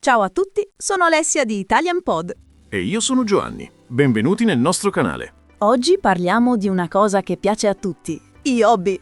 Ciao a tutti, sono Alessia di Italian Pod. E io sono Giovanni. Benvenuti nel nostro canale. Oggi parliamo di una cosa che piace a tutti, gli hobby.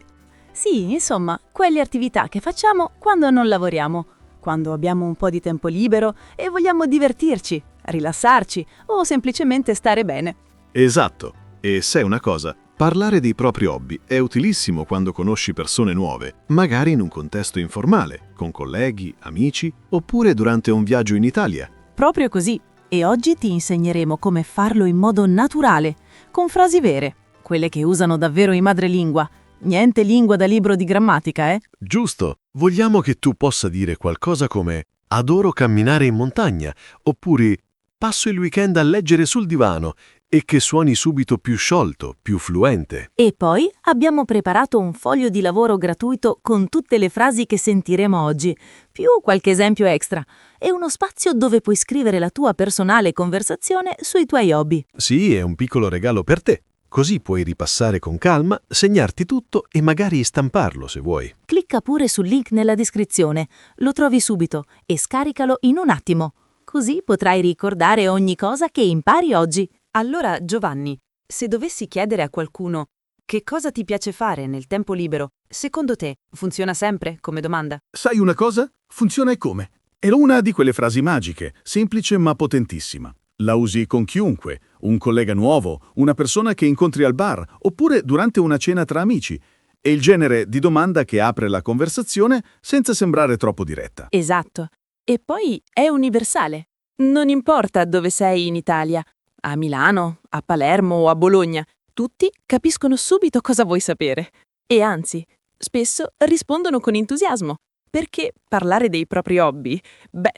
Sì, insomma, quelle attività che facciamo quando non lavoriamo, quando abbiamo un po' di tempo libero e vogliamo divertirci, rilassarci o semplicemente stare bene. Esatto. E sai una cosa? Parlare dei propri hobby è utilissimo quando conosci persone nuove, magari in un contesto informale, con colleghi, amici, oppure durante un viaggio in Italia. Proprio così. E oggi ti insegneremo come farlo in modo naturale, con frasi vere, quelle che usano davvero i madrelingua. Niente lingua da libro di grammatica, eh? Giusto. Vogliamo che tu possa dire qualcosa come «Adoro camminare in montagna» oppure «Passo il weekend a leggere sul divano» e che suoni subito più sciolto, più fluente. E poi abbiamo preparato un foglio di lavoro gratuito con tutte le frasi che sentiremo oggi, più qualche esempio extra, e uno spazio dove puoi scrivere la tua personale conversazione sui tuoi hobby. Sì, è un piccolo regalo per te. Così puoi ripassare con calma, segnarti tutto e magari stamparlo se vuoi. Clicca pure sul link nella descrizione, lo trovi subito e scaricalo in un attimo. Così potrai ricordare ogni cosa che impari oggi. Allora, Giovanni, se dovessi chiedere a qualcuno che cosa ti piace fare nel tempo libero, secondo te funziona sempre come domanda? Sai una cosa? Funziona e come? È una di quelle frasi magiche, semplice ma potentissima. La usi con chiunque, un collega nuovo, una persona che incontri al bar, oppure durante una cena tra amici. È il genere di domanda che apre la conversazione senza sembrare troppo diretta. Esatto. E poi è universale. Non importa dove sei in Italia, a Milano, a Palermo o a Bologna, tutti capiscono subito cosa vuoi sapere. E anzi, spesso rispondono con entusiasmo, perché parlare dei propri hobby,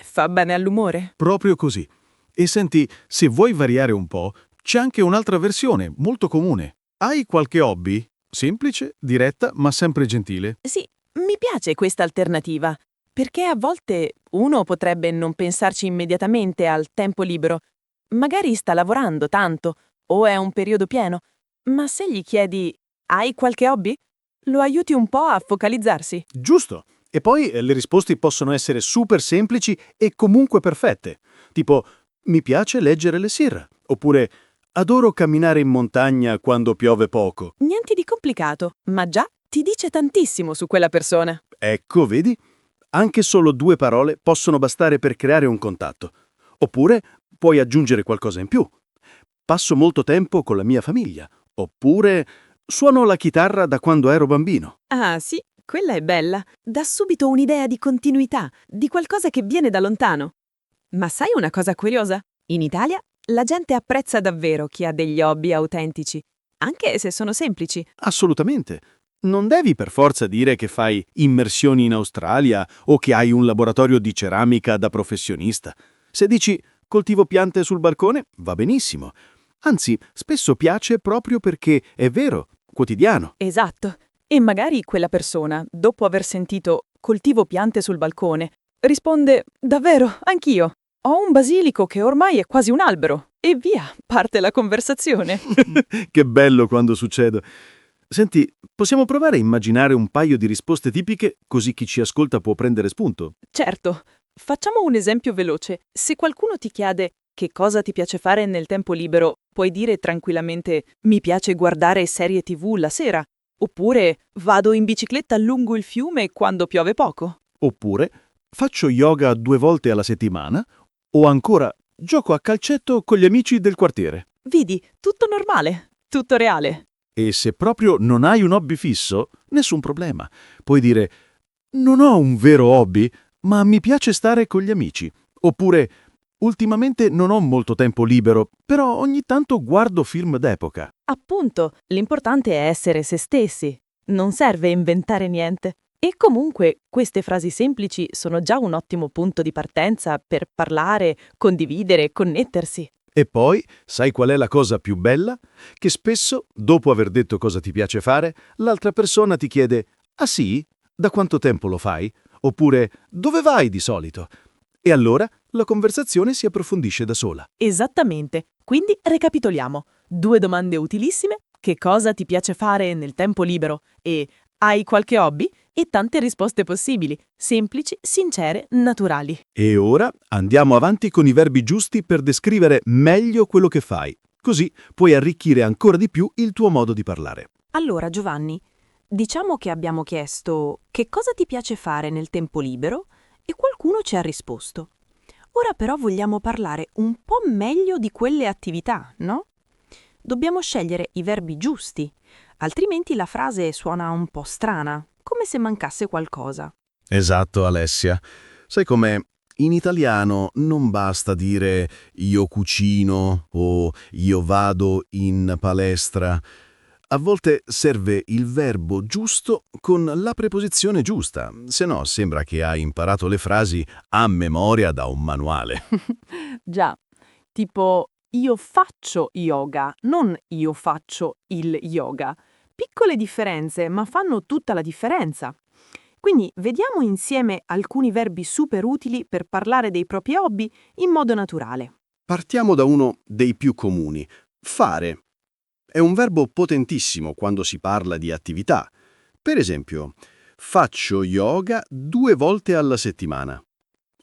fa bene all'umore. Proprio così. E senti, se vuoi variare un po', c'è anche un'altra versione, molto comune. Hai qualche hobby? Semplice, diretta, ma sempre gentile. Sì, mi piace questa alternativa, perché a volte uno potrebbe non pensarci immediatamente al tempo libero. Magari sta lavorando tanto o è un periodo pieno, ma se gli chiedi «Hai qualche hobby?» lo aiuti un po' a focalizzarsi. Giusto. E poi le risposte possono essere super semplici e comunque perfette. Tipo, mi piace leggere le sere. Oppure, adoro camminare in montagna quando piove poco. Niente di complicato, ma già ti dice tantissimo su quella persona. Ecco, vedi? Anche solo 2 parole possono bastare per creare un contatto. Oppure, puoi aggiungere qualcosa in più. Passo molto tempo con la mia famiglia. Oppure, suono la chitarra da quando ero bambino. Ah sì, quella è bella. Dà subito un'idea di continuità, di qualcosa che viene da lontano. Ma sai una cosa curiosa? In Italia la gente apprezza davvero chi ha degli hobby autentici, anche se sono semplici. Assolutamente. Non devi per forza dire che fai immersioni in Australia o che hai un laboratorio di ceramica da professionista. Se dici coltivo piante sul balcone, va benissimo. Anzi, spesso piace proprio perché è vero, quotidiano. Esatto. E magari quella persona, dopo aver sentito coltivo piante sul balcone, risponde davvero, anch'io. Ho un basilico che ormai è quasi un albero. E via, parte la conversazione. Che bello quando succede. Senti, possiamo provare a immaginare un paio di risposte tipiche così chi ci ascolta può prendere spunto? Certo. Facciamo un esempio veloce. Se qualcuno ti chiede che cosa ti piace fare nel tempo libero, puoi dire tranquillamente «Mi piace guardare serie TV la sera», oppure «Vado in bicicletta lungo il fiume quando piove poco». Oppure faccio yoga 2 volte alla settimana o ancora gioco a calcetto con gli amici del quartiere. Vedi, tutto normale, tutto reale. E se proprio non hai un hobby fisso, nessun problema. Puoi dire non ho un vero hobby, ma mi piace stare con gli amici. Oppure ultimamente non ho molto tempo libero, però ogni tanto guardo film d'epoca. Appunto, l'importante è essere se stessi. Non serve inventare niente. E comunque, queste frasi semplici sono già un ottimo punto di partenza per parlare, condividere, connettersi. E poi, sai qual è la cosa più bella? Che spesso, dopo aver detto cosa ti piace fare, l'altra persona ti chiede «Ah sì? Da quanto tempo lo fai?» Oppure «Dove vai di solito?» E allora la conversazione si approfondisce da sola. Esattamente. Quindi recapitoliamo. 2 domande utilissime. Che cosa ti piace fare nel tempo libero? E Hai qualche hobby? E tante risposte possibili, semplici, sincere, naturali. E ora andiamo avanti con i verbi giusti per descrivere meglio quello che fai. Così puoi arricchire ancora di più il tuo modo di parlare. Allora, Giovanni, diciamo che abbiamo chiesto che cosa ti piace fare nel tempo libero e qualcuno ci ha risposto. Ora però vogliamo parlare un po' meglio di quelle attività, no? Dobbiamo scegliere i verbi giusti, altrimenti la frase suona un po' strana, come se mancasse qualcosa. Esatto, Alessia. Sai com'è? In italiano non basta dire io cucino o io vado in palestra. A volte serve il verbo giusto con la preposizione giusta, se no sembra che hai imparato le frasi a memoria da un manuale. Già, tipo io faccio yoga, non io faccio il yoga. Piccole differenze, ma fanno tutta la differenza. Quindi vediamo insieme alcuni verbi super utili per parlare dei propri hobby in modo naturale. Partiamo da uno dei più comuni. Fare. È un verbo potentissimo quando si parla di attività. Per esempio, faccio yoga 2 volte alla settimana.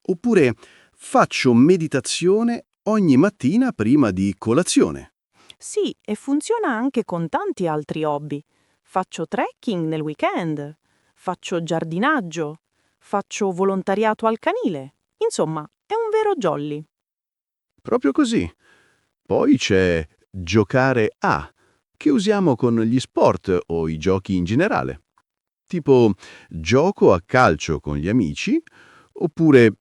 Oppure faccio meditazione ogni mattina prima di colazione. Sì, e funziona anche con tanti altri hobby. Faccio trekking nel weekend, faccio giardinaggio, faccio volontariato al canile. Insomma, è un vero jolly. Proprio così. Poi c'è giocare a, che usiamo con gli sport o i giochi in generale. Tipo gioco a calcio con gli amici oppure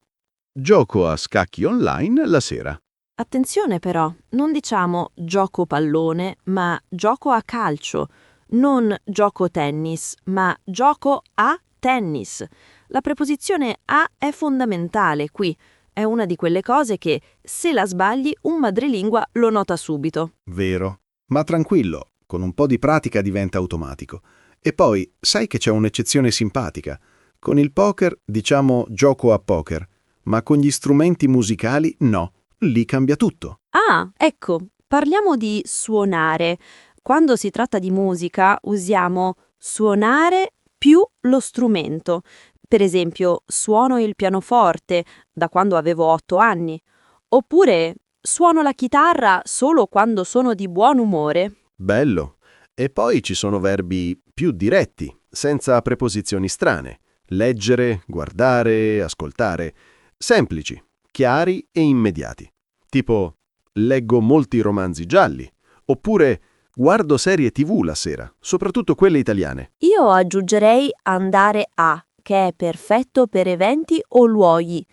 gioco a scacchi online la sera. Attenzione però, non diciamo gioco pallone, ma gioco a calcio, non gioco tennis, ma gioco a tennis. La preposizione a è fondamentale qui, è una di quelle cose che, se la sbagli, un madrelingua lo nota subito. Vero. Ma tranquillo, con un po' di pratica diventa automatico. E poi, sai che c'è un'eccezione simpatica. Con il poker diciamo gioco a poker, ma con gli strumenti musicali no. Lì cambia tutto. Ah, ecco, parliamo di suonare. Quando si tratta di musica usiamo suonare più lo strumento. Per esempio, suono il pianoforte da quando avevo 8 anni. Oppure suono la chitarra solo quando sono di buon umore. Bello. E poi ci sono verbi più diretti, senza preposizioni strane. Leggere, guardare, ascoltare. Semplici, chiari e immediati. Tipo, leggo molti romanzi gialli. Oppure, guardo serie TV la sera, soprattutto quelle italiane. Io aggiungerei andare a, che è perfetto per eventi o luoghi.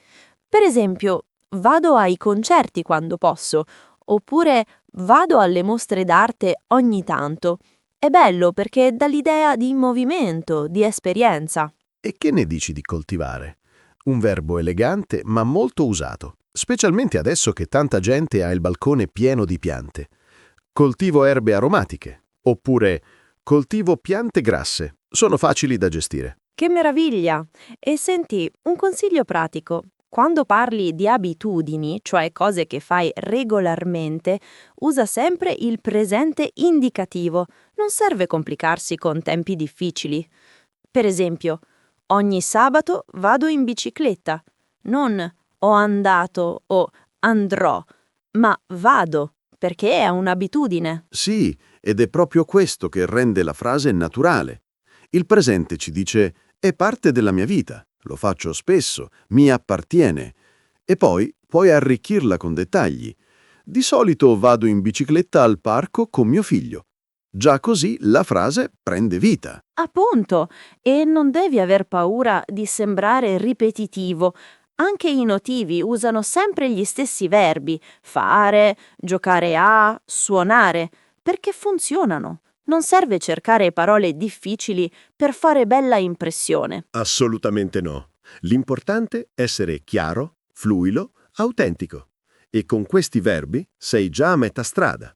Per esempio, vado ai concerti quando posso, oppure vado alle mostre d'arte ogni tanto. È bello perché dà l'idea di movimento, di esperienza. E che ne dici di coltivare? Un verbo elegante ma molto usato, specialmente adesso che tanta gente ha il balcone pieno di piante. Coltivo erbe aromatiche, oppure coltivo piante grasse. Sono facili da gestire. Che meraviglia! E senti, un consiglio pratico. Quando parli di abitudini, cioè cose che fai regolarmente, usa sempre il presente indicativo. Non serve complicarsi con tempi difficili. Per esempio, ogni sabato vado in bicicletta. Non ho andato o andrò, ma vado, perché è un'abitudine. Sì, ed è proprio questo che rende la frase naturale. Il presente ci dice è parte della mia vita, lo faccio spesso, mi appartiene. E poi puoi arricchirla con dettagli. Di solito vado in bicicletta al parco con mio figlio. Già così la frase prende vita. Appunto, e non devi aver paura di sembrare ripetitivo. Anche i notivi usano sempre gli stessi verbi, fare, giocare a, suonare, perché funzionano. Non serve cercare parole difficili per fare bella impressione. Assolutamente no. L'importante è essere chiaro, fluido, autentico. E con questi verbi sei già a metà strada.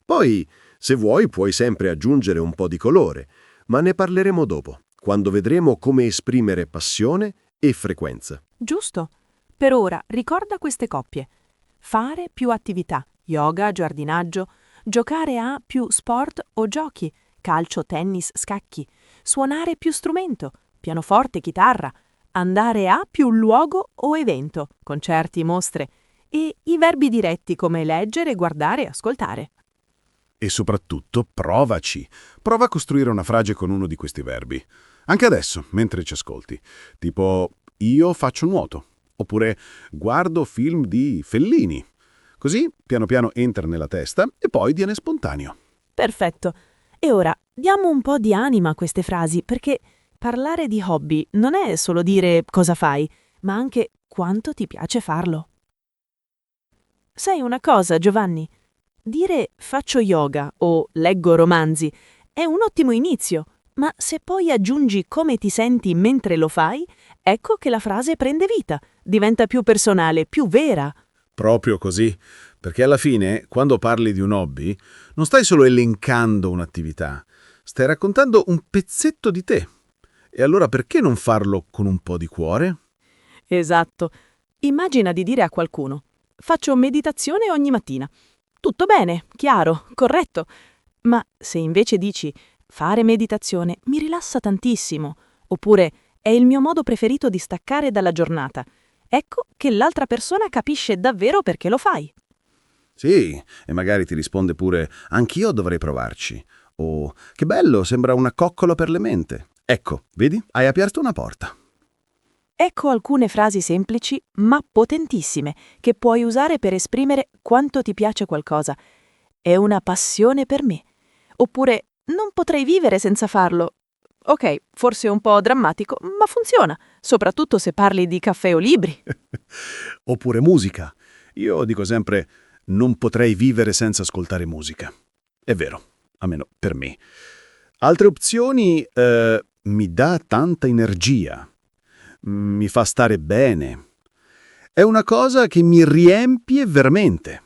Poi, se vuoi, puoi sempre aggiungere un po' di colore, ma ne parleremo dopo, quando vedremo come esprimere passione e frequenza. Giusto. Per ora ricorda queste coppie. Fare più attività, yoga, giardinaggio, giocare a più sport o giochi, calcio, tennis, scacchi. suonare più strumento, pianoforte, chitarra, andare a più luogo o evento, concerti, mostre, e i verbi diretti come leggere, guardare, ascoltare. E soprattutto provaci. Prova a costruire una frase con uno di questi verbi. Anche adesso, mentre ci ascolti. Tipo, io faccio nuoto. Oppure, guardo film di Fellini. Così, piano piano entra nella testa e poi viene spontaneo. Perfetto. E ora diamo un po' di anima a queste frasi, perché parlare di hobby non è solo dire cosa fai, ma anche quanto ti piace farlo. Sai una cosa, Giovanni? Dire faccio yoga o leggo romanzi è un ottimo inizio, ma se poi aggiungi come ti senti mentre lo fai, ecco che la frase prende vita, diventa più personale, più vera. Proprio così, perché alla fine, quando parli di un hobby, non stai solo elencando un'attività, stai raccontando un pezzetto di te. E allora perché non farlo con un po' di cuore? Esatto. Immagina di dire a qualcuno: faccio meditazione ogni mattina. Tutto bene, chiaro, corretto. Ma se invece dici: fare meditazione mi rilassa tantissimo, oppure è il mio modo preferito di staccare dalla giornata, ecco che l'altra persona capisce davvero perché lo fai. Sì, e magari ti risponde pure, anch'io dovrei provarci. O, che bello, sembra una coccola per le mente. Ecco, vedi, hai aperto una porta. Ecco alcune frasi semplici ma potentissime che puoi usare per esprimere quanto ti piace qualcosa. È una passione per me. Oppure non potrei vivere senza farlo. Ok, forse è un po' drammatico, ma funziona, soprattutto se parli di caffè o libri. Oppure musica. Io dico sempre, non potrei vivere senza ascoltare musica. È vero, almeno per me. Altre opzioni, mi dà tanta energia. Mi fa stare bene. È una cosa che mi riempie veramente.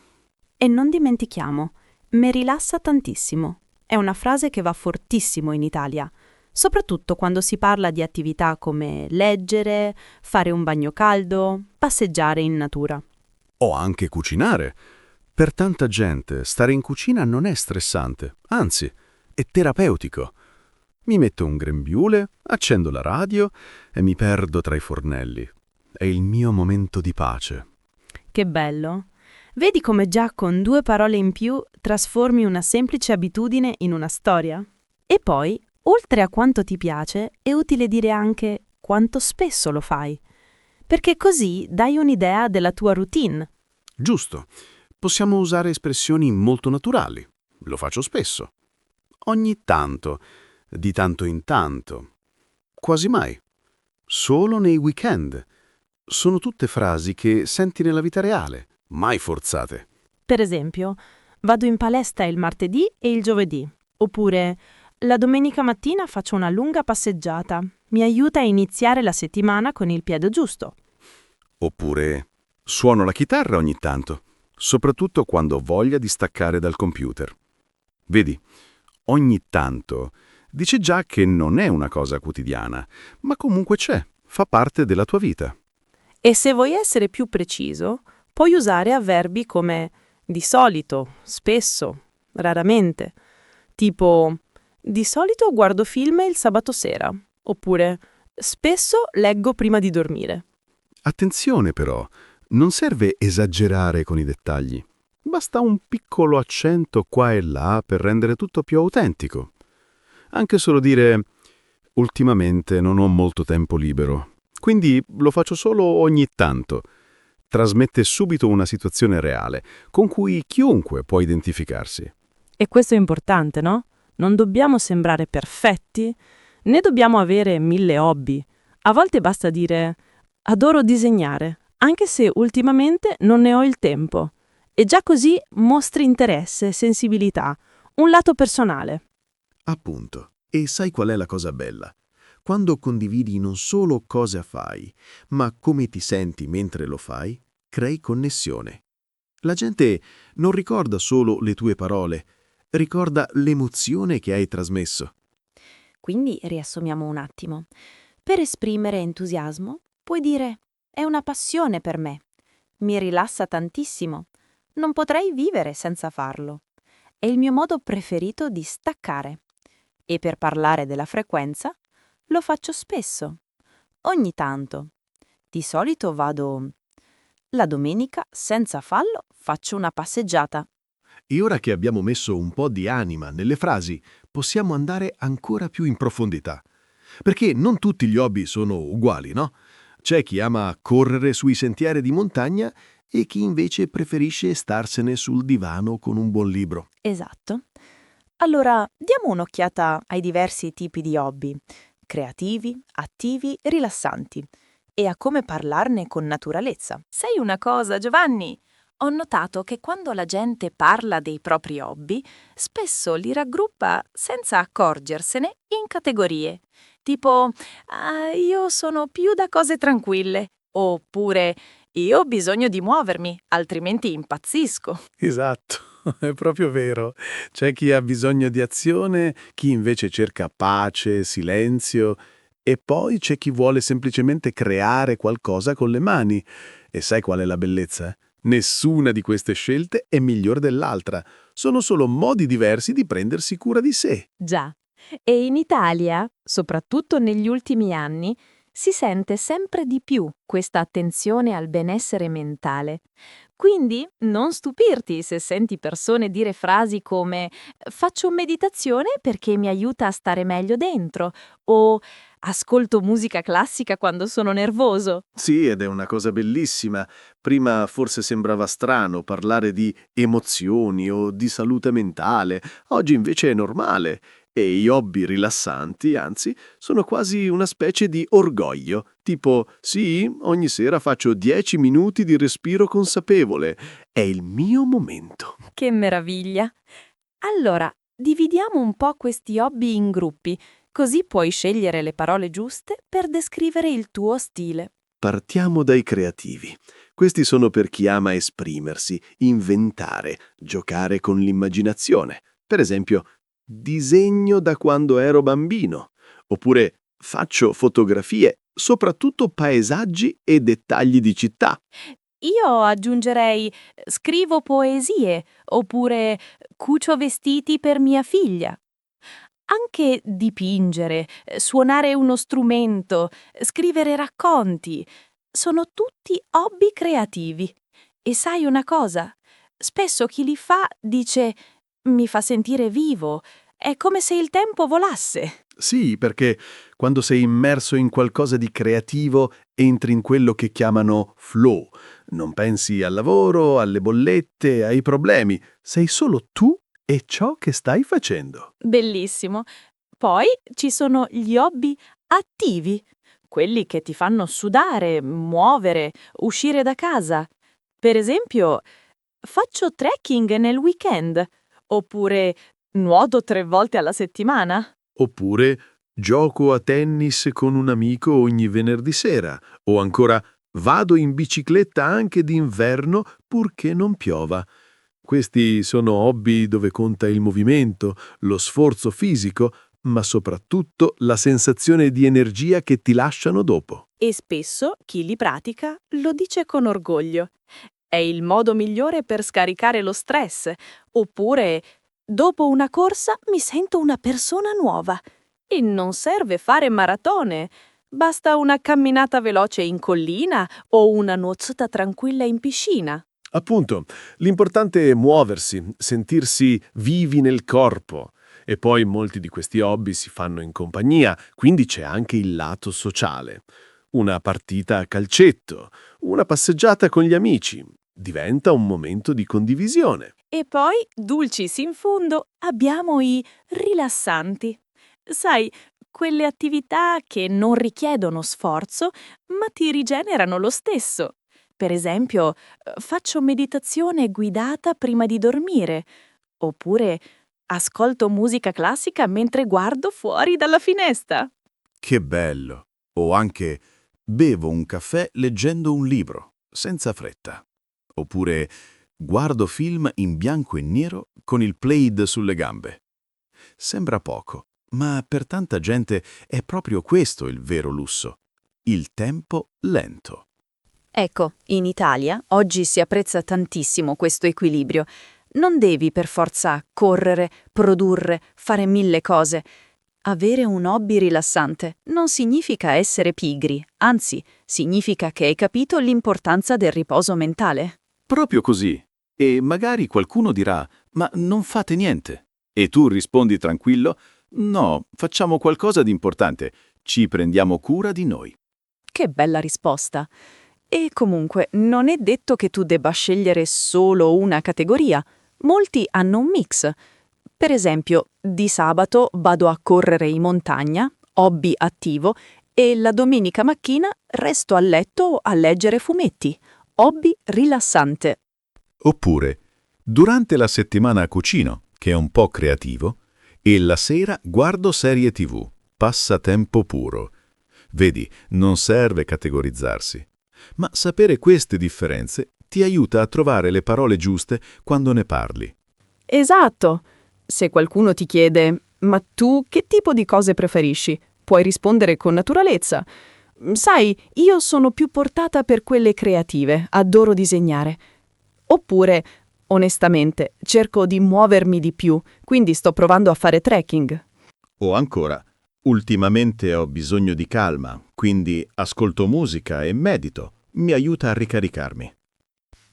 E non dimentichiamo, mi rilassa tantissimo. È una frase che va fortissimo in Italia, soprattutto quando si parla di attività come leggere, fare un bagno caldo, passeggiare in natura. O anche cucinare. Per tanta gente, stare in cucina non è stressante, anzi, è terapeutico. Mi metto un grembiule, accendo la radio e mi perdo tra i fornelli. È il mio momento di pace. Che bello! Vedi come già con 2 parole in più trasformi una semplice abitudine in una storia? E poi, oltre a quanto ti piace, è utile dire anche quanto spesso lo fai, perché così dai un'idea della tua routine. Giusto. Possiamo usare espressioni molto naturali. Lo faccio spesso. Ogni tanto, di tanto in tanto. Quasi mai. Solo nei weekend. Sono tutte frasi che senti nella vita reale, mai forzate. Per esempio, vado in palestra il martedì e il giovedì, oppure la domenica mattina faccio una lunga passeggiata, mi aiuta a iniziare la settimana con il piede giusto. Oppure suono la chitarra ogni tanto, soprattutto quando ho voglia di staccare dal computer. Vedi, ogni tanto dice già che non è una cosa quotidiana, ma comunque c'è, fa parte della tua vita. E se vuoi essere più preciso, puoi usare avverbi come di solito, spesso, raramente. Tipo, di solito guardo film il sabato sera, oppure spesso leggo prima di dormire. Attenzione però, non serve esagerare con i dettagli. Basta un piccolo accento qua e là per rendere tutto più autentico. Anche solo dire ultimamente non ho molto tempo libero, quindi lo faccio solo ogni tanto. Trasmette subito una situazione reale, con cui chiunque può identificarsi. E questo è importante, no? Non dobbiamo sembrare perfetti, né dobbiamo avere 1000 hobby. A volte basta dire adoro disegnare, anche se ultimamente non ne ho il tempo. E già così mostri interesse, sensibilità, un lato personale. Appunto. E sai qual è la cosa bella? Quando condividi non solo cosa fai, ma come ti senti mentre lo fai, crei connessione. La gente non ricorda solo le tue parole, ricorda l'emozione che hai trasmesso. Quindi riassumiamo un attimo. Per esprimere entusiasmo, puoi dire è una passione per me. Mi rilassa tantissimo. Non potrei vivere senza farlo. È il mio modo preferito di staccare. E per parlare della frequenza, lo faccio spesso, ogni tanto. Di solito vado la domenica, senza fallo, faccio una passeggiata. E ora che abbiamo messo un po' di anima nelle frasi, possiamo andare ancora più in profondità. Perché non tutti gli hobby sono uguali, no? C'è chi ama correre sui sentieri di montagna e chi invece preferisce starsene sul divano con un buon libro. Esatto. Allora, diamo un'occhiata ai diversi tipi di hobby, creativi, attivi, rilassanti, e a come parlarne con naturalezza. Sai una cosa, Giovanni? Ho notato che quando la gente parla dei propri hobby, spesso li raggruppa senza accorgersene in categorie. Tipo, io sono più da cose tranquille, oppure io ho bisogno di muovermi, altrimenti impazzisco. Esatto, è proprio vero. C'è chi ha bisogno di azione, chi invece cerca pace, silenzio, e poi c'è chi vuole semplicemente creare qualcosa con le mani. E sai qual è la bellezza? Nessuna di queste scelte è migliore dell'altra. Sono solo modi diversi di prendersi cura di sé. Già. E in Italia, soprattutto negli ultimi anni, si sente sempre di più questa attenzione al benessere mentale. Quindi non stupirti se senti persone dire frasi come «faccio meditazione perché mi aiuta a stare meglio dentro» o «ascolto musica classica quando sono nervoso». Sì, ed è una cosa bellissima. Prima forse sembrava strano parlare di emozioni o di salute mentale, oggi invece è normale. E gli hobby rilassanti, anzi, sono quasi una specie di orgoglio. Tipo, sì, ogni sera faccio 10 minuti di respiro consapevole. È il mio momento. Che meraviglia! Allora, dividiamo un po' questi hobby in gruppi, così puoi scegliere le parole giuste per descrivere il tuo stile. Partiamo dai creativi. Questi sono per chi ama esprimersi, inventare, giocare con l'immaginazione. Per esempio, disegno da quando ero bambino. Oppure faccio fotografie, soprattutto paesaggi e dettagli di città. Io aggiungerei scrivo poesie oppure cucio vestiti per mia figlia. Anche dipingere, suonare uno strumento, scrivere racconti, sono tutti hobby creativi. E sai una cosa? Spesso chi li fa dice mi fa sentire vivo, è come se il tempo volasse. Sì, perché quando sei immerso in qualcosa di creativo, entri in quello che chiamano flow. Non pensi al lavoro, alle bollette, ai problemi. Sei solo tu e ciò che stai facendo. Bellissimo. Poi ci sono gli hobby attivi, quelli che ti fanno sudare, muovere, uscire da casa. Per esempio, faccio trekking nel weekend, oppure nuoto 3 volte alla settimana. Oppure gioco a tennis con un amico ogni venerdì sera. O ancora vado in bicicletta anche d'inverno purché non piova. Questi sono hobby dove conta il movimento, lo sforzo fisico, ma soprattutto la sensazione di energia che ti lasciano dopo. E spesso chi li pratica lo dice con orgoglio. È il modo migliore per scaricare lo stress, oppure dopo una corsa mi sento una persona nuova. E non serve fare maratone, basta una camminata veloce in collina o una nuotata tranquilla in piscina. Appunto, l'importante è muoversi, sentirsi vivi nel corpo. E poi molti di questi hobby si fanno in compagnia, quindi c'è anche il lato sociale. Una partita a calcetto, una passeggiata con gli amici. Diventa un momento di condivisione. E poi, dulcis in fondo, abbiamo i rilassanti. Sai, quelle attività che non richiedono sforzo, ma ti rigenerano lo stesso. Per esempio, faccio meditazione guidata prima di dormire, oppure ascolto musica classica mentre guardo fuori dalla finestra. Che bello! O anche bevo un caffè leggendo un libro, senza fretta. Oppure guardo film in bianco e nero con il plaid sulle gambe. Sembra poco, ma per tanta gente è proprio questo il vero lusso. Il tempo lento. Ecco, in Italia oggi si apprezza tantissimo questo equilibrio. Non devi per forza correre, produrre, fare 1000 cose. Avere un hobby rilassante non significa essere pigri, anzi, significa che hai capito l'importanza del riposo mentale. Proprio così. E magari qualcuno dirà, ma non fate niente. E tu rispondi tranquillo, no, facciamo qualcosa di importante, ci prendiamo cura di noi. Che bella risposta! E comunque, non è detto che tu debba scegliere solo una categoria. Molti hanno un mix. Per esempio, di sabato vado a correre in montagna, hobby attivo, e la domenica mattina resto a letto a leggere fumetti, hobby rilassante. Oppure, durante la settimana cucino, che è un po' creativo, e la sera guardo serie TV, passatempo puro. Vedi, non serve categorizzarsi. Ma sapere queste differenze ti aiuta a trovare le parole giuste quando ne parli. Esatto! Se qualcuno ti chiede «Ma tu che tipo di cose preferisci?» puoi rispondere con naturalezza. «Sai, io sono più portata per quelle creative, adoro disegnare». Oppure «Onestamente, cerco di muovermi di più, quindi sto provando a fare trekking». O ancora, ultimamente ho bisogno di calma, quindi ascolto musica e medito. Mi aiuta a ricaricarmi.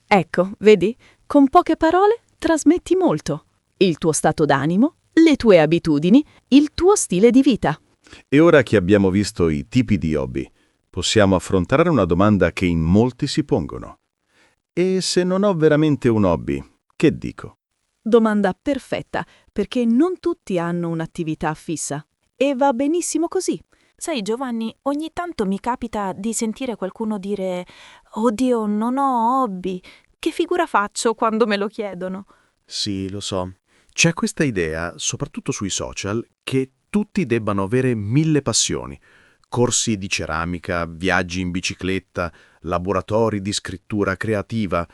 Ecco, vedi? Con poche parole trasmetti molto. Il tuo stato d'animo, le tue abitudini, il tuo stile di vita. E ora che abbiamo visto i tipi di hobby, possiamo affrontare una domanda che in molti si pongono. E se non ho veramente un hobby, che dico? Domanda perfetta, perché non tutti hanno un'attività fissa. E va benissimo così. Sai, Giovanni, ogni tanto mi capita di sentire qualcuno dire «Oddio, non ho hobby». Che figura faccio quando me lo chiedono? Sì, lo so. C'è questa idea, soprattutto sui social, che tutti debbano avere 1000 passioni. Corsi di ceramica, viaggi in bicicletta, laboratori di scrittura creativa.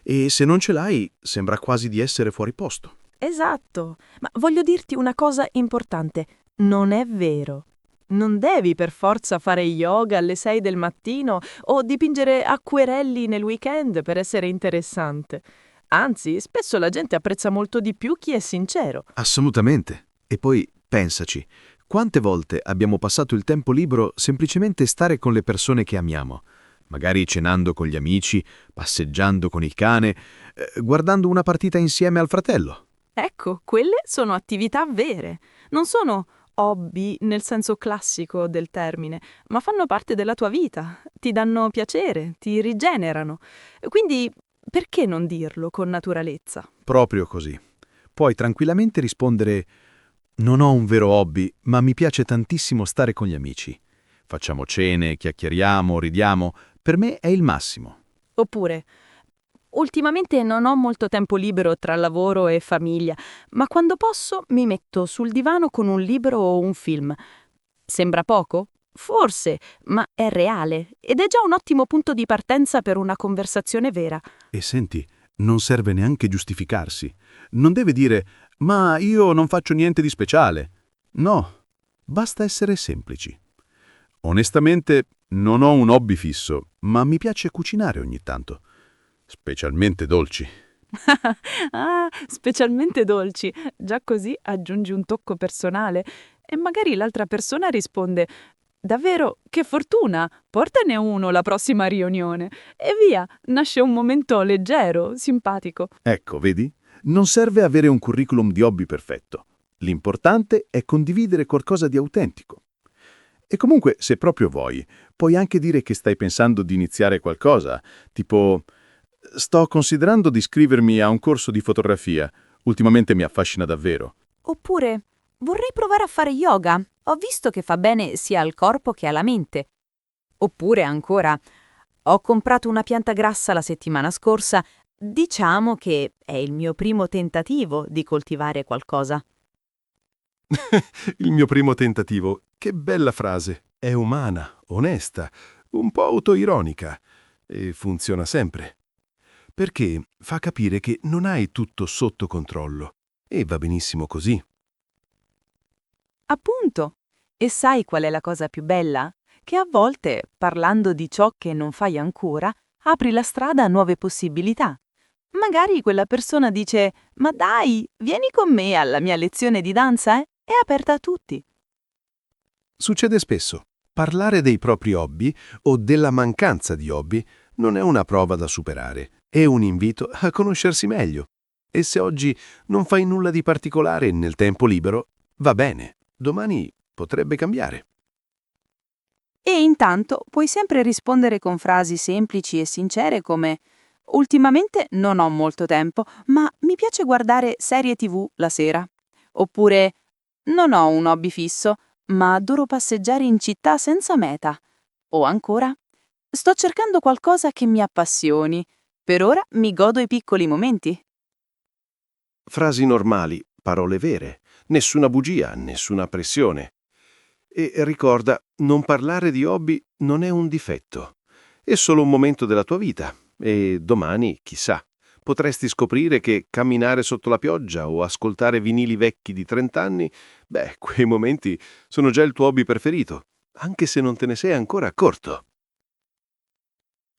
E se non ce l'hai, sembra quasi di essere fuori posto. Esatto, ma voglio dirti una cosa importante. Non è vero. Non devi per forza fare yoga alle 6 del mattino o dipingere acquerelli nel weekend per essere interessante. Anzi, spesso la gente apprezza molto di più chi è sincero. Assolutamente. E poi, pensaci, quante volte abbiamo passato il tempo libero semplicemente stare con le persone che amiamo? Magari cenando con gli amici, passeggiando con il cane, guardando una partita insieme al fratello. Ecco, quelle sono attività vere. Non sono hobby nel senso classico del termine, ma fanno parte della tua vita, ti danno piacere, ti rigenerano. Quindi, perché non dirlo con naturalezza? Proprio così. Puoi tranquillamente rispondere: non ho un vero hobby, ma mi piace tantissimo stare con gli amici. Facciamo cene, chiacchieriamo, ridiamo. Per me è il massimo. Oppure, ultimamente non ho molto tempo libero tra lavoro e famiglia, ma quando posso mi metto sul divano con un libro o un film. Sembra poco? Forse, ma è reale ed è già un ottimo punto di partenza per una conversazione vera. E senti, non serve neanche giustificarsi. Non deve dire: ma io non faccio niente di speciale. No, basta essere semplici. Onestamente, non ho un hobby fisso, ma mi piace cucinare ogni tanto. Specialmente dolci. Ah, specialmente dolci. Già così aggiungi un tocco personale e magari l'altra persona risponde: davvero, che fortuna! Portane uno la prossima riunione. E via, nasce un momento leggero, simpatico. Ecco, vedi? Non serve avere un curriculum di hobby perfetto. L'importante è condividere qualcosa di autentico. E comunque, se proprio vuoi, puoi anche dire che stai pensando di iniziare qualcosa, tipo: sto considerando di iscrivermi a un corso di fotografia. Ultimamente mi affascina davvero. Oppure vorrei provare a fare yoga. Ho visto che fa bene sia al corpo che alla mente. Oppure ancora, ho comprato una pianta grassa la settimana scorsa. Diciamo che è il mio primo tentativo di coltivare qualcosa. Il mio primo tentativo. Che bella frase. È umana, onesta, un po' autoironica e funziona sempre. Perché fa capire che non hai tutto sotto controllo e va benissimo così. Appunto. E sai qual è la cosa più bella? Che a volte, parlando di ciò che non fai ancora, apri la strada a nuove possibilità. Magari quella persona dice: ma dai, vieni con me alla mia lezione di danza, È aperta a tutti. Succede spesso. Parlare dei propri hobby o della mancanza di hobby non è una prova da superare, è un invito a conoscersi meglio. E se oggi non fai nulla di particolare nel tempo libero, va bene, domani potrebbe cambiare. E intanto puoi sempre rispondere con frasi semplici e sincere come «Ultimamente non ho molto tempo, ma mi piace guardare serie TV la sera». Oppure «Non ho un hobby fisso, ma adoro passeggiare in città senza meta». O ancora «Sto cercando qualcosa che mi appassioni. Per ora mi godo i piccoli momenti». Frasi normali, parole vere, nessuna bugia, nessuna pressione. E ricorda, non parlare di hobby non è un difetto. È solo un momento della tua vita. E domani, chissà, potresti scoprire che camminare sotto la pioggia o ascoltare vinili vecchi di 30 anni, quei momenti sono già il tuo hobby preferito, anche se non te ne sei ancora accorto.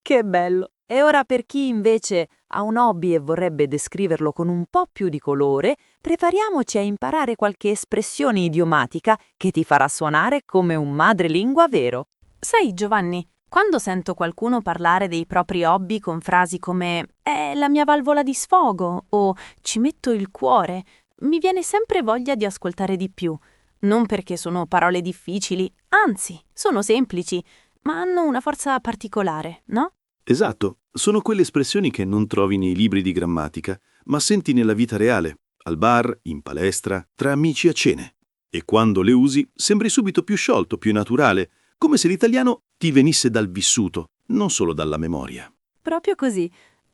Che bello! E ora per chi invece ha un hobby e vorrebbe descriverlo con un po' più di colore, prepariamoci a imparare qualche espressione idiomatica che ti farà suonare come un madrelingua vero. Sai, Giovanni, quando sento qualcuno parlare dei propri hobby con frasi come «è la mia valvola di sfogo» o «ci metto il cuore», mi viene sempre voglia di ascoltare di più. Non perché sono parole difficili, anzi, sono semplici, ma hanno una forza particolare, no? Esatto, sono quelle espressioni che non trovi nei libri di grammatica, ma senti nella vita reale, al bar, in palestra, tra amici a cene. E quando le usi sembri subito più sciolto, più naturale, come se l'italiano ti venisse dal vissuto, non solo dalla memoria. Proprio così.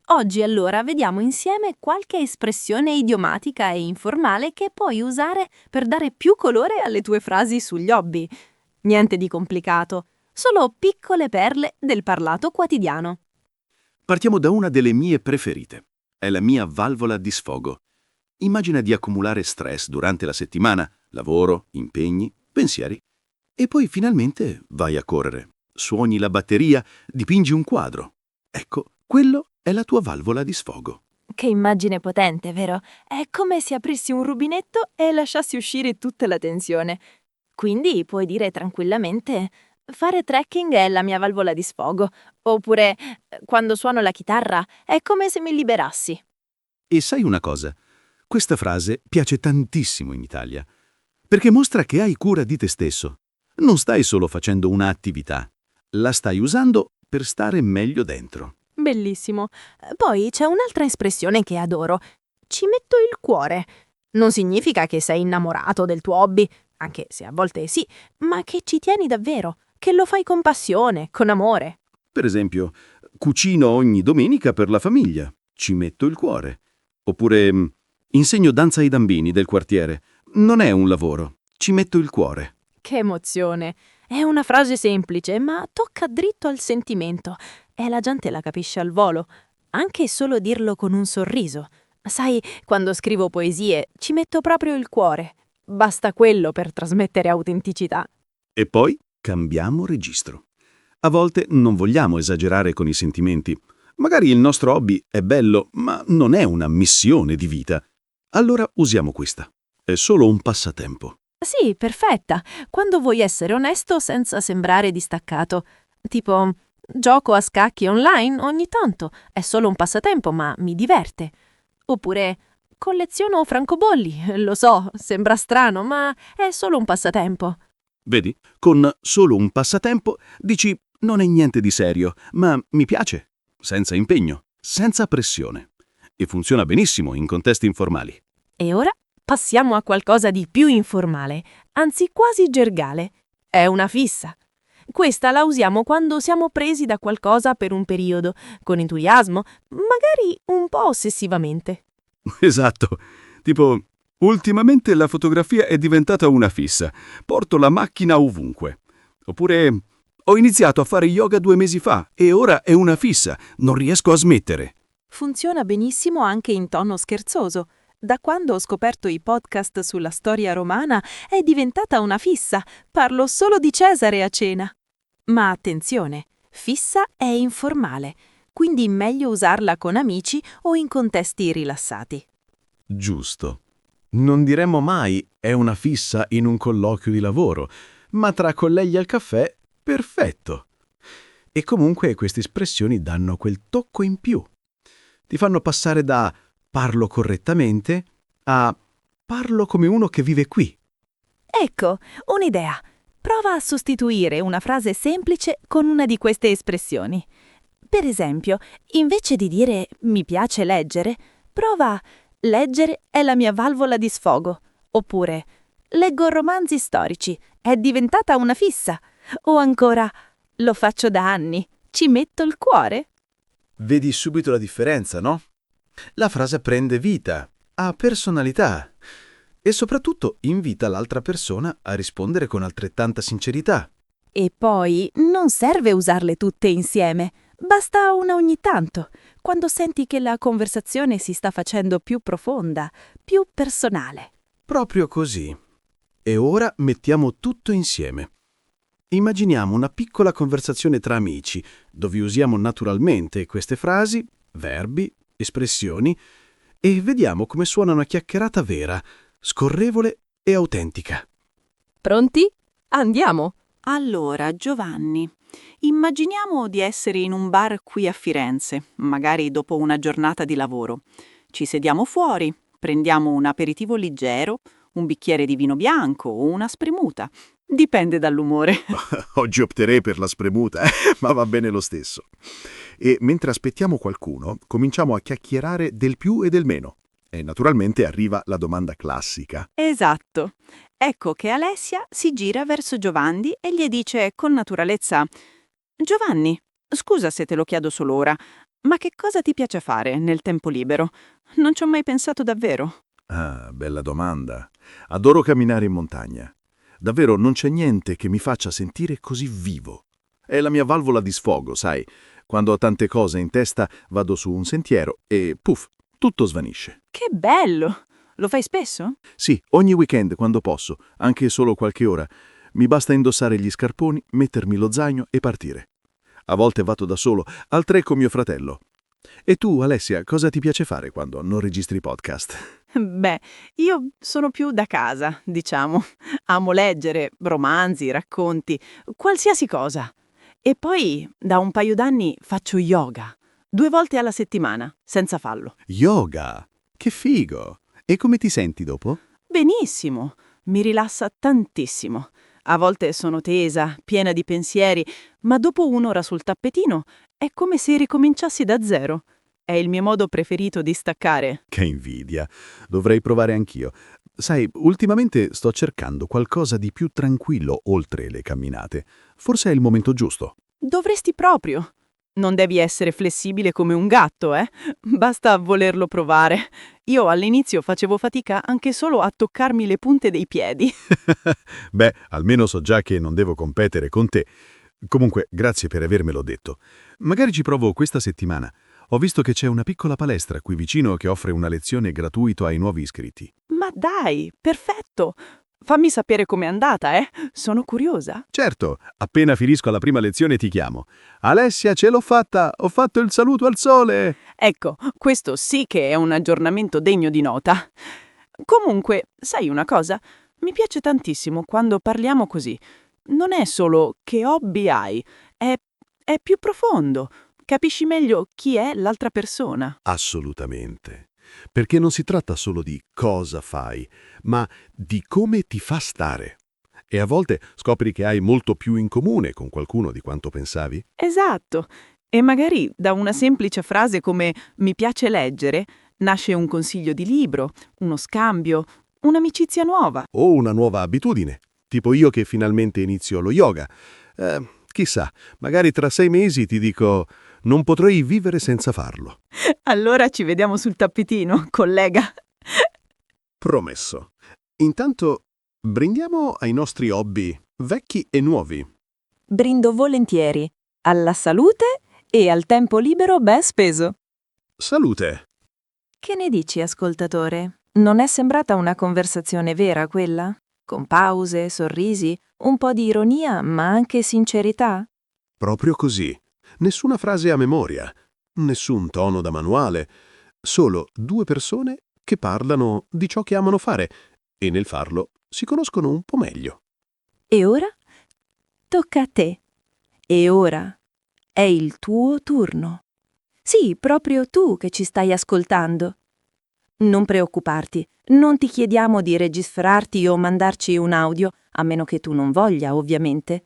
Oggi allora vediamo insieme qualche espressione idiomatica e informale che puoi usare per dare più colore alle tue frasi sugli hobby. Niente di complicato, solo piccole perle del parlato quotidiano. Partiamo da una delle mie preferite. È la mia valvola di sfogo. Immagina di accumulare stress durante la settimana, lavoro, impegni, pensieri, e poi finalmente vai a correre. Suoni la batteria, dipingi un quadro. Ecco, quello è la tua valvola di sfogo. Che immagine potente, vero? È come se aprissi un rubinetto e lasciassi uscire tutta la tensione. Quindi puoi dire tranquillamente: fare trekking è la mia valvola di sfogo. Oppure, quando suono la chitarra, è come se mi liberassi. E sai una cosa? Questa frase piace tantissimo in Italia, perché mostra che hai cura di te stesso. Non stai solo facendo un'attività, la stai usando per stare meglio dentro. Bellissimo. Poi c'è un'altra espressione che adoro. Ci metto il cuore. Non significa che sei innamorato del tuo hobby, anche se a volte sì, ma che ci tieni davvero, che lo fai con passione, con amore. Per esempio, cucino ogni domenica per la famiglia, ci metto il cuore. Oppure insegno danza ai bambini del quartiere. Non è un lavoro, ci metto il cuore. Che emozione! È una frase semplice, ma tocca dritto al sentimento e la gente la capisce al volo, anche solo dirlo con un sorriso. Sai, quando scrivo poesie ci metto proprio il cuore. Basta quello per trasmettere autenticità. E poi cambiamo registro. A volte non vogliamo esagerare con i sentimenti. Magari il nostro hobby è bello, ma non è una missione di vita. Allora usiamo questa. È solo un passatempo. Sì, perfetta. Quando vuoi essere onesto senza sembrare distaccato. Tipo, gioco a scacchi online ogni tanto. È solo un passatempo, ma mi diverte. Oppure, colleziono francobolli. Lo so, sembra strano, ma è solo un passatempo. Vedi? Con solo un passatempo dici non è niente di serio, ma mi piace. Senza impegno, senza pressione. E funziona benissimo in contesti informali. E ora passiamo a qualcosa di più informale, anzi quasi gergale. È una fissa. Questa la usiamo quando siamo presi da qualcosa per un periodo, con entusiasmo, magari un po' ossessivamente. Esatto. Tipo, ultimamente la fotografia è diventata una fissa. Porto la macchina ovunque. Oppure, ho iniziato a fare yoga 2 mesi fa e ora è una fissa. Non riesco a smettere. Funziona benissimo anche in tono scherzoso. Da quando ho scoperto i podcast sulla storia romana è diventata una fissa. Parlo solo di Cesare a cena. Ma attenzione, fissa è informale, quindi meglio usarla con amici o in contesti rilassati. Giusto. Non diremmo mai è una fissa in un colloquio di lavoro, ma tra colleghi al caffè, perfetto. E comunque queste espressioni danno quel tocco in più. Ti fanno passare da parlo correttamente a parlo come uno che vive qui. Ecco, un'idea. Prova a sostituire una frase semplice con una di queste espressioni. Per esempio, invece di dire mi piace leggere, prova leggere è la mia valvola di sfogo. Oppure leggo romanzi storici, è diventata una fissa. O ancora lo faccio da anni, ci metto il cuore. Vedi subito la differenza, no? La frase prende vita, ha personalità e soprattutto invita l'altra persona a rispondere con altrettanta sincerità. E poi non serve usarle tutte insieme, basta una ogni tanto, quando senti che la conversazione si sta facendo più profonda, più personale. Proprio così. E ora mettiamo tutto insieme. Immaginiamo una piccola conversazione tra amici, dove usiamo naturalmente queste frasi, verbi, espressioni, e vediamo come suona una chiacchierata vera, scorrevole e autentica. Pronti? Andiamo! Allora, Giovanni, immaginiamo di essere in un bar qui a Firenze, magari dopo una giornata di lavoro. Ci sediamo fuori, prendiamo un aperitivo leggero, un bicchiere di vino bianco o una spremuta. Dipende dall'umore. Oggi opterei per la spremuta, ma va bene lo stesso. E mentre aspettiamo qualcuno, cominciamo a chiacchierare del più e del meno. E naturalmente arriva la domanda classica. Esatto. Ecco che Alessia si gira verso Giovanni e gli dice con naturalezza: Giovanni, scusa se te lo chiedo solo ora, ma che cosa ti piace fare nel tempo libero? Non ci ho mai pensato davvero. Ah, bella domanda. Adoro camminare in montagna. Davvero non c'è niente che mi faccia sentire così vivo. È la mia valvola di sfogo, sai. Quando ho tante cose in testa vado su un sentiero e puff, tutto svanisce. Che bello! Lo fai spesso? Sì, ogni weekend quando posso, anche solo qualche ora. Mi basta indossare gli scarponi, mettermi lo zaino e partire. A volte vado da solo, altre con mio fratello. E tu, Alessia, cosa ti piace fare quando non registri podcast? Beh, io sono più da casa, diciamo. Amo leggere romanzi, racconti, qualsiasi cosa. E poi, da un paio d'anni, faccio yoga. 2 volte alla settimana, senza fallo. Yoga! Che figo! E come ti senti dopo? Benissimo, mi rilassa tantissimo. A volte sono tesa, piena di pensieri, ma dopo un'ora sul tappetino è come se ricominciassi da zero. È il mio modo preferito di staccare. Che invidia! Dovrei provare anch'io. Sai, ultimamente sto cercando qualcosa di più tranquillo oltre le camminate. Forse è il momento giusto. Dovresti proprio. Non devi essere flessibile come un gatto, eh? Basta volerlo provare. Io all'inizio facevo fatica anche solo a toccarmi le punte dei piedi. Beh, almeno so già che non devo competere con te. Comunque, grazie per avermelo detto. Magari ci provo questa settimana. Ho visto che c'è una piccola palestra qui vicino che offre una lezione gratuita ai nuovi iscritti. Ma dai, perfetto! Fammi sapere com'è andata, eh? Sono curiosa. Certo, appena finisco la prima lezione ti chiamo. Alessia, ce l'ho fatta! Ho fatto il saluto al sole! Ecco, questo sì che è un aggiornamento degno di nota. Comunque, sai una cosa? Mi piace tantissimo quando parliamo così. Non è solo che hobby hai, è più profondo. Capisci meglio chi è l'altra persona. Assolutamente. Perché non si tratta solo di cosa fai, ma di come ti fa stare. E a volte scopri che hai molto più in comune con qualcuno di quanto pensavi. Esatto. E magari da una semplice frase come mi piace leggere nasce un consiglio di libro, uno scambio, un'amicizia nuova. O una nuova abitudine, tipo io che finalmente inizio lo yoga. Chissà, magari tra 6 mesi ti dico non potrei vivere senza farlo. Allora ci vediamo sul tappetino, collega. Promesso. Intanto, brindiamo ai nostri hobby, vecchi e nuovi. Brindo volentieri alla salute e al tempo libero ben speso. Salute! Che ne dici, ascoltatore? Non è sembrata una conversazione vera quella? Con pause, sorrisi, un po' di ironia, ma anche sincerità? Proprio così. Nessuna frase a memoria, nessun tono da manuale, solo 2 persone che parlano di ciò che amano fare e nel farlo si conoscono un po' meglio. E ora tocca a te. E ora è il tuo turno. Sì, proprio tu che ci stai ascoltando. Non preoccuparti, non ti chiediamo di registrarti o mandarci un audio, a meno che tu non voglia, ovviamente.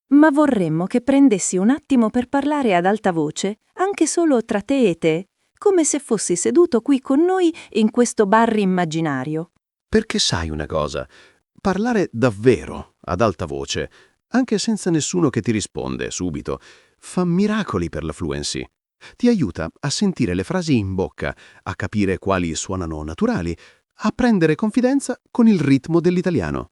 Ma vorremmo che prendessi un attimo per parlare ad alta voce, anche solo tra te e te, come se fossi seduto qui con noi in questo bar immaginario. Perché sai una cosa? Parlare davvero, ad alta voce, anche senza nessuno che ti risponde subito, fa miracoli per la fluency. Ti aiuta a sentire le frasi in bocca, a capire quali suonano naturali, a prendere confidenza con il ritmo dell'italiano.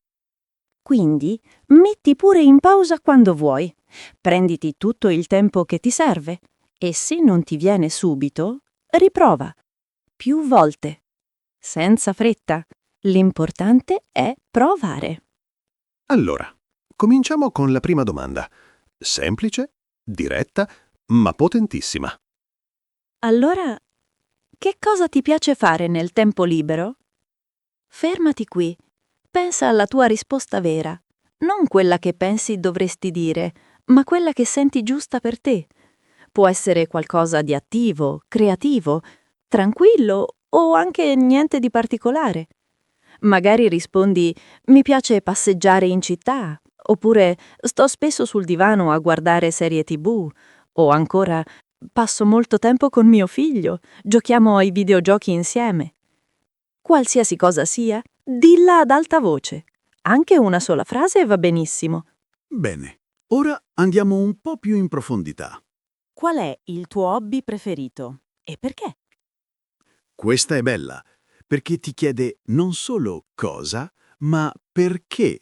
Quindi metti pure in pausa quando vuoi. Prenditi tutto il tempo che ti serve e se non ti viene subito, riprova. Più volte. Senza fretta. L'importante è provare. Allora, cominciamo con la prima domanda. Semplice, diretta, ma potentissima. Allora, che cosa ti piace fare nel tempo libero? Fermati qui. Pensa alla tua risposta vera, non quella che pensi dovresti dire, ma quella che senti giusta per te. Può essere qualcosa di attivo, creativo, tranquillo o anche niente di particolare. Magari rispondi: mi piace passeggiare in città, oppure sto spesso sul divano a guardare serie TV, o ancora passo molto tempo con mio figlio, giochiamo ai videogiochi insieme. Qualsiasi cosa sia, dilla ad alta voce. Anche una sola frase va benissimo. Bene, ora andiamo un po' più in profondità. Qual è il tuo hobby preferito? E perché? Questa è bella, perché ti chiede non solo cosa, ma perché.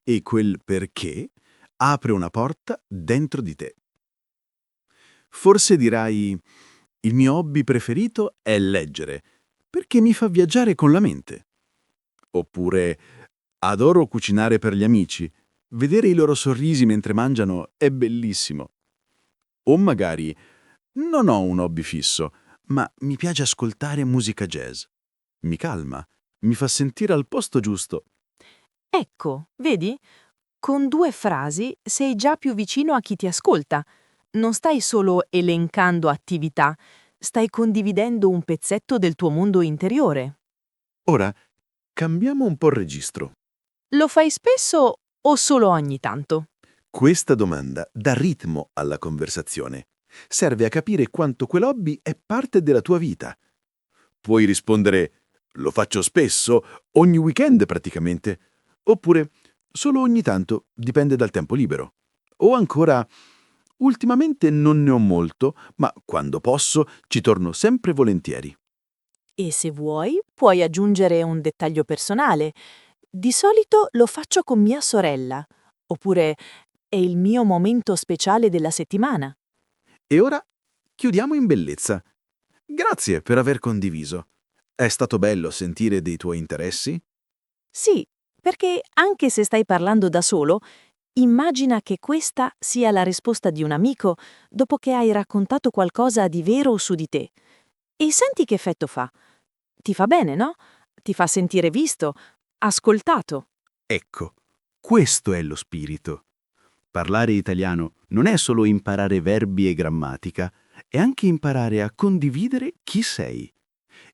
E quel perché apre una porta dentro di te. Forse dirai, il mio hobby preferito è leggere, perché mi fa viaggiare con la mente. Oppure, adoro cucinare per gli amici, vedere i loro sorrisi mentre mangiano è bellissimo. O magari, non ho un hobby fisso, ma mi piace ascoltare musica jazz. Mi calma, mi fa sentire al posto giusto. Ecco, vedi? Con 2 frasi sei già più vicino a chi ti ascolta. Non stai solo elencando attività, stai condividendo un pezzetto del tuo mondo interiore. Ora, cambiamo un po' il registro. Lo fai spesso o solo ogni tanto? Questa domanda dà ritmo alla conversazione. Serve a capire quanto quell'hobby è parte della tua vita. Puoi rispondere, lo faccio spesso, ogni weekend praticamente. Oppure, solo ogni tanto, dipende dal tempo libero. O ancora, ultimamente non ne ho molto, ma quando posso ci torno sempre volentieri. E se vuoi, puoi aggiungere un dettaglio personale. Di solito lo faccio con mia sorella. Oppure è il mio momento speciale della settimana. E ora chiudiamo in bellezza. Grazie per aver condiviso. È stato bello sentire dei tuoi interessi? Sì, perché anche se stai parlando da solo, immagina che questa sia la risposta di un amico dopo che hai raccontato qualcosa di vero su di te. E senti che effetto fa. Ti fa bene, no? Ti fa sentire visto, ascoltato. Ecco, questo è lo spirito. Parlare italiano non è solo imparare verbi e grammatica, è anche imparare a condividere chi sei.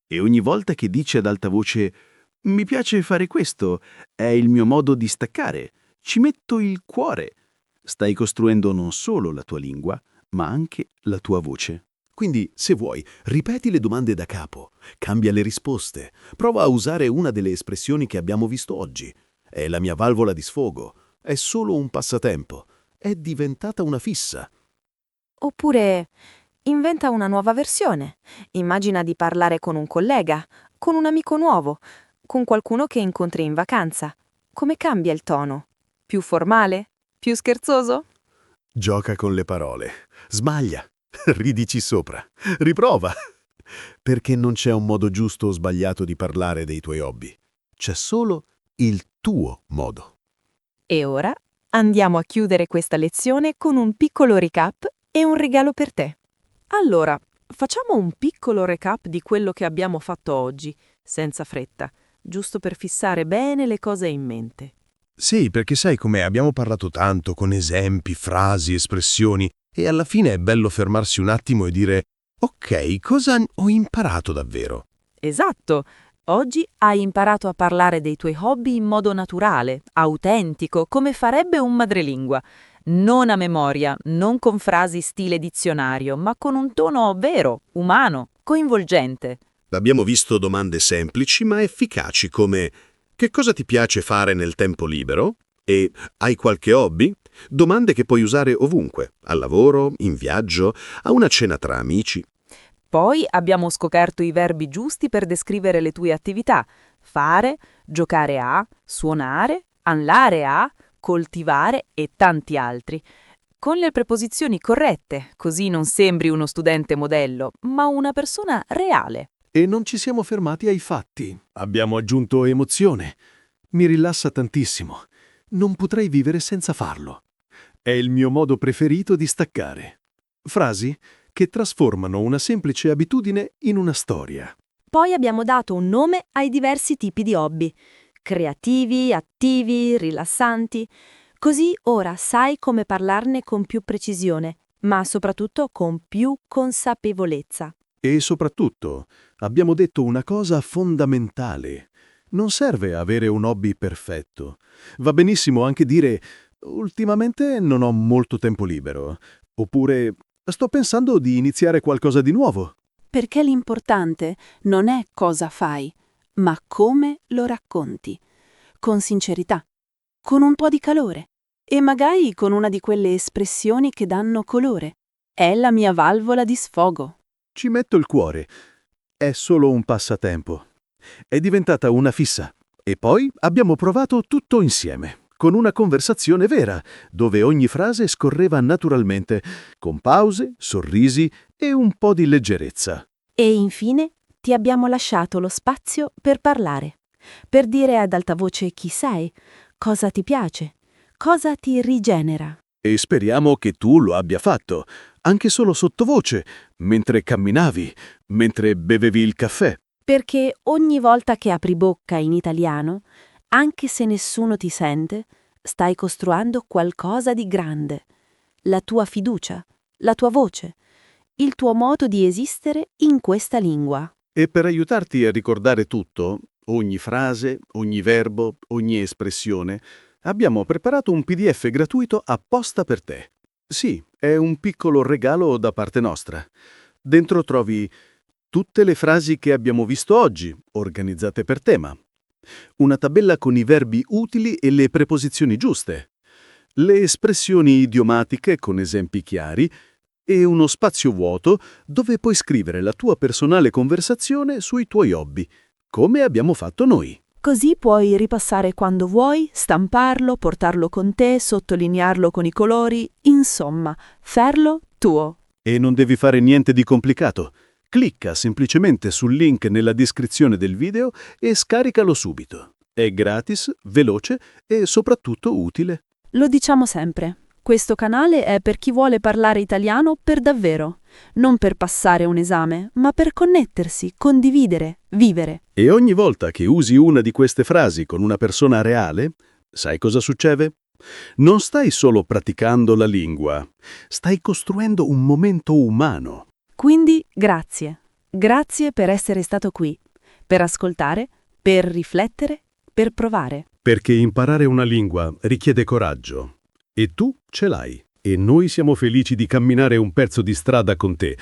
E ogni volta che dici ad alta voce «mi piace fare questo, è il mio modo di staccare, ci metto il cuore», stai costruendo non solo la tua lingua, ma anche la tua voce. Quindi, se vuoi, ripeti le domande da capo, cambia le risposte, prova a usare una delle espressioni che abbiamo visto oggi. È la mia valvola di sfogo, è solo un passatempo, è diventata una fissa. Oppure inventa una nuova versione. Immagina di parlare con un collega, con un amico nuovo, con qualcuno che incontri in vacanza. Come cambia il tono? Più formale? Più scherzoso? Gioca con le parole, sbaglia, ridici sopra, riprova. Perché non c'è un modo giusto o sbagliato di parlare dei tuoi hobby. C'è solo il tuo modo. E ora andiamo a chiudere questa lezione con un piccolo recap e un regalo per te. Allora, facciamo un piccolo recap di quello che abbiamo fatto oggi, senza fretta, giusto per fissare bene le cose in mente. Sì, perché sai com'è, abbiamo parlato tanto con esempi, frasi, espressioni, e alla fine è bello fermarsi un attimo e dire «Ok, cosa ho imparato davvero?» Esatto. Oggi hai imparato a parlare dei tuoi hobby in modo naturale, autentico, come farebbe un madrelingua. Non a memoria, non con frasi stile dizionario, ma con un tono vero, umano, coinvolgente. Abbiamo visto domande semplici ma efficaci come «Che cosa ti piace fare nel tempo libero?» e «Hai qualche hobby?» Domande che puoi usare ovunque, al lavoro, in viaggio, a una cena tra amici. Poi abbiamo scoperto i verbi giusti per descrivere le tue attività: fare, giocare a, suonare, andare a, coltivare e tanti altri. Con le preposizioni corrette, così non sembri uno studente modello, ma una persona reale. E non ci siamo fermati ai fatti. Abbiamo aggiunto emozione. Mi rilassa tantissimo. Non potrei vivere senza farlo. È il mio modo preferito di staccare. Frasi che trasformano una semplice abitudine in una storia. Poi abbiamo dato un nome ai diversi tipi di hobby: creativi, attivi, rilassanti. Così ora sai come parlarne con più precisione, ma soprattutto con più consapevolezza. E soprattutto abbiamo detto una cosa fondamentale. Non serve avere un hobby perfetto. Va benissimo anche dire «Ultimamente non ho molto tempo libero» oppure «Sto pensando di iniziare qualcosa di nuovo». Perché l'importante non è cosa fai, ma come lo racconti. Con sincerità, con un po' di calore e magari con una di quelle espressioni che danno colore. È la mia valvola di sfogo. Ci metto il cuore. È solo un passatempo. È diventata una fissa. E poi abbiamo provato tutto insieme, con una conversazione vera, dove ogni frase scorreva naturalmente, con pause, sorrisi e un po' di leggerezza. E infine ti abbiamo lasciato lo spazio per parlare, per dire ad alta voce chi sei, cosa ti piace, cosa ti rigenera. E speriamo che tu lo abbia fatto, anche solo sottovoce, mentre camminavi, mentre bevevi il caffè. Perché ogni volta che apri bocca in italiano, anche se nessuno ti sente, stai costruendo qualcosa di grande. La tua fiducia, la tua voce, il tuo modo di esistere in questa lingua. E per aiutarti a ricordare tutto, ogni frase, ogni verbo, ogni espressione, abbiamo preparato un PDF gratuito apposta per te. Sì, è un piccolo regalo da parte nostra. Dentro trovi tutte le frasi che abbiamo visto oggi, organizzate per tema. Una tabella con i verbi utili e le preposizioni giuste. Le espressioni idiomatiche con esempi chiari e uno spazio vuoto dove puoi scrivere la tua personale conversazione sui tuoi hobby, come abbiamo fatto noi. Così puoi ripassare quando vuoi, stamparlo, portarlo con te, sottolinearlo con i colori, insomma, farlo tuo. E non devi fare niente di complicato. Clicca semplicemente sul link nella descrizione del video e scaricalo subito. È gratis, veloce e soprattutto utile. Lo diciamo sempre. Questo canale è per chi vuole parlare italiano per davvero, non per passare un esame, ma per connettersi, condividere, vivere. E ogni volta che usi una di queste frasi con una persona reale, sai cosa succede? Non stai solo praticando la lingua, stai costruendo un momento umano. Quindi grazie. Grazie per essere stato qui, per ascoltare, per riflettere, per provare. Perché imparare una lingua richiede coraggio. E tu ce l'hai. E noi siamo felici di camminare un pezzo di strada con te,